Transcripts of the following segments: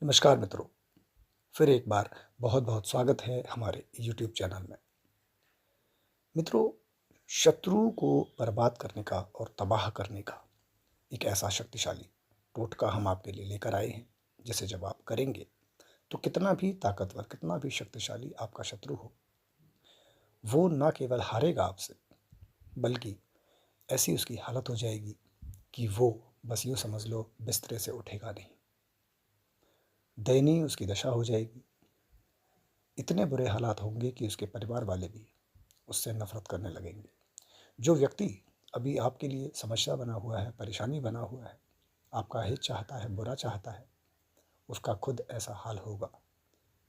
नमस्कार मित्रों, फिर एक बार बहुत बहुत स्वागत है हमारे YouTube चैनल में। मित्रों, शत्रु को बर्बाद करने का और तबाह करने का एक ऐसा शक्तिशाली टोटका हम आपके लिए लेकर आए हैं, जिसे जब आप करेंगे तो कितना भी ताकतवर, कितना भी शक्तिशाली आपका शत्रु हो, वो न केवल हारेगा आपसे, बल्कि ऐसी उसकी हालत हो जाएगी कि वो बस यूँ समझ लो बिस्तरे से उठेगा नहीं। दयनीय उसकी दशा हो जाएगी। इतने बुरे हालात होंगे कि उसके परिवार वाले भी उससे नफरत करने लगेंगे। जो व्यक्ति अभी आपके लिए समस्या बना हुआ है, परेशानी बना हुआ है, आपका हित चाहता है, बुरा चाहता है, उसका खुद ऐसा हाल होगा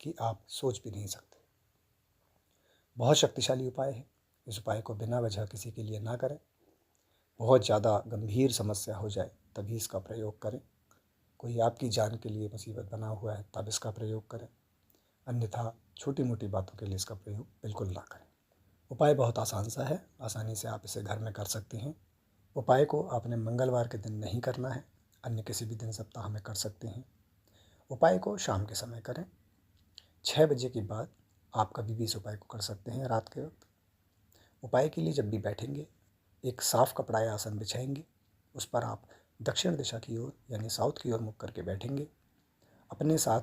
कि आप सोच भी नहीं सकते। बहुत शक्तिशाली उपाय है। इस उपाय को बिना वजह किसी के लिए ना करें। बहुत ज़्यादा गंभीर समस्या हो जाए तभी इसका प्रयोग करें। कोई आपकी जान के लिए मुसीबत बना हुआ है तब इसका प्रयोग करें, अन्यथा छोटी मोटी बातों के लिए इसका प्रयोग बिल्कुल ना करें। उपाय बहुत आसान सा है, आसानी से आप इसे घर में कर सकते हैं। उपाय को आपने मंगलवार के दिन नहीं करना है, अन्य किसी भी दिन सप्ताह में कर सकते हैं। उपाय को शाम के समय करें। 6 बजे के बाद आप कभी भी इस उपाय को कर सकते हैं, रात के वक्त। उपाय के लिए जब भी बैठेंगे, एक साफ कपड़ा या आसन बिछाएंगे, उस पर आप दक्षिण दिशा की ओर यानी साउथ की ओर मुख करके बैठेंगे। अपने साथ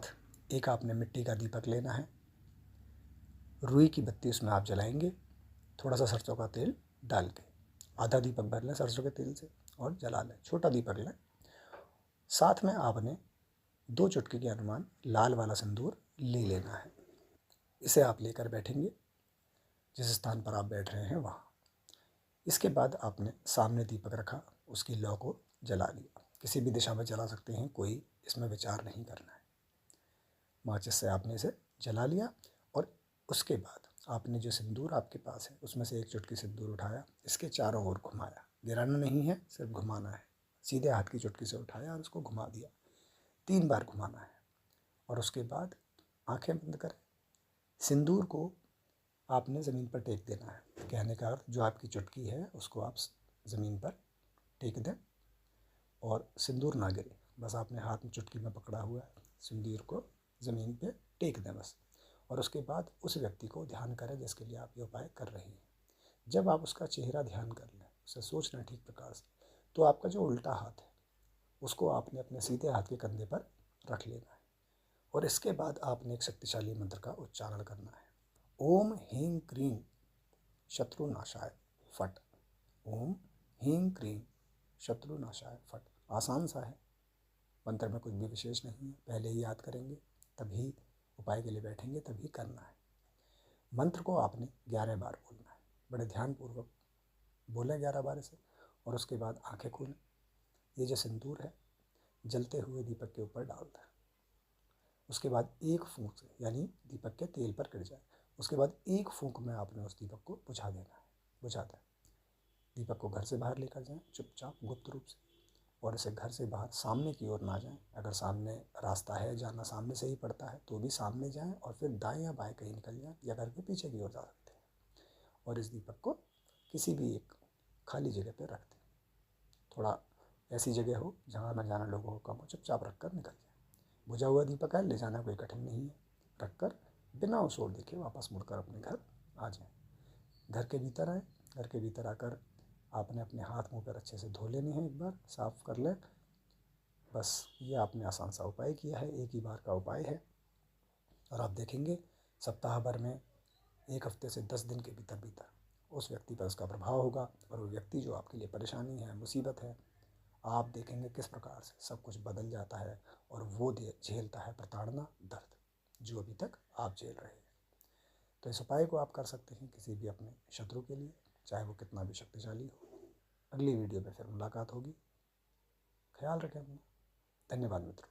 एक आपने मिट्टी का दीपक लेना है। रुई की बत्ती उसमें आप जलाएंगे, थोड़ा सा सरसों का तेल डाल के। आधा दीपक भर लें सरसों के तेल से और जला लें। छोटा दीपक लें। साथ में आपने 2 चुटकी के अनुमान लाल वाला सिंदूर ले लेना है। इसे आप लेकर बैठेंगे जिस स्थान पर आप बैठ रहे हैं वहाँ। इसके बाद आपने सामने दीपक रखा, उसकी लौ को जला लिया। किसी भी दिशा में जला सकते हैं, कोई इसमें विचार नहीं करना है। माचिस से आपने इसे जला लिया और उसके बाद आपने जो सिंदूर आपके पास है उसमें से एक चुटकी सिंदूर उठाया, इसके चारों ओर घुमाया। गिराना नहीं है, सिर्फ घुमाना है। सीधे हाथ की चुटकी से उठाया और उसको घुमा दिया। 3 बार घुमाना है और उसके बाद आंखें बंद करें। सिंदूर को आपने ज़मीन पर टेक देना है। कहने का अर्थ, जो आपकी चुटकी है उसको आप ज़मीन पर टेक दें और सिंदूर ना गिरे। बस आपने हाथ में चुटकी में पकड़ा हुआ है, सिंदूर को ज़मीन पे टेक दें बस। और उसके बाद उस व्यक्ति को ध्यान करें जिसके लिए आप ये उपाय कर रहे हैं। जब आप उसका चेहरा ध्यान कर लें, उसे सोच लें ठीक प्रकार से, तो आपका जो उल्टा हाथ है उसको आपने अपने सीधे हाथ के कंधे पर रख लेना है। और इसके बाद आपने एक शक्तिशाली मंत्र का उच्चारण करना है। ओम ह्रीं क्रीं शत्रुनाशाय फट। ओम ह्रीं क्रीं शत्रुनाशाय फट। आसान सा है, मंत्र में कुछ भी विशेष नहीं है। पहले ही याद करेंगे, तभी उपाय के लिए बैठेंगे, तभी करना है। मंत्र को आपने 11 बार बोलना है। बड़े ध्यानपूर्वक बोलें 11 बार इसे। और उसके बाद आंखें खोलें। ये जो सिंदूर है जलते हुए दीपक के ऊपर डाल दें। उसके बाद एक फूंक से, यानी दीपक के तेल पर गिर जाए, उसके बाद एक फूंक में आपने उस दीपक को बुझा देना है। बुझा दें। दीपक को घर से बाहर लेकर जाएं चुपचाप, गुप्त रूप से। और इसे घर से बाहर सामने की ओर ना जाएं। अगर सामने रास्ता है, जाना सामने से ही पड़ता है, तो भी सामने जाएं और फिर दाएं या बाएं कहीं निकल जाएं, या घर के पीछे की ओर जा सकते हैं। और इस दीपक को किसी भी एक खाली जगह पर रख दें। थोड़ा ऐसी जगह हो जहाँ आना जाना लोगों को कम हो, चुपचाप रख कर निकल जाए। बुझा हुआ दीपक है, ले जाना कोई कठिन नहीं है। रख कर बिना उस ओर देखे वापस मुड़कर अपने घर आ जाएं। घर के भीतर आए। घर के भीतर आकर आपने अपने हाथ मुँह पर अच्छे से धो लेने हैं, एक बार साफ़ कर लें। बस ये आपने आसान सा उपाय किया है, एक ही बार का उपाय है। और आप देखेंगे सप्ताह भर में, 1 हफ्ते से 10 दिन के भीतर भीतर उस व्यक्ति पर उसका प्रभाव होगा। और वो व्यक्ति जो आपके लिए परेशानी है, मुसीबत है, आप देखेंगे किस प्रकार से सब कुछ बदल जाता है। और वो झेलता है प्रताड़ना, दर्द, जो अभी तक आप झेल रहे हैं। तो इस उपाय को आप कर सकते हैं किसी भी अपने शत्रु के लिए, चाहे वो कितना भी शक्तिशाली हो। अगली वीडियो में फिर मुलाकात होगी। ख्याल रखें अपना। धन्यवाद मित्रों।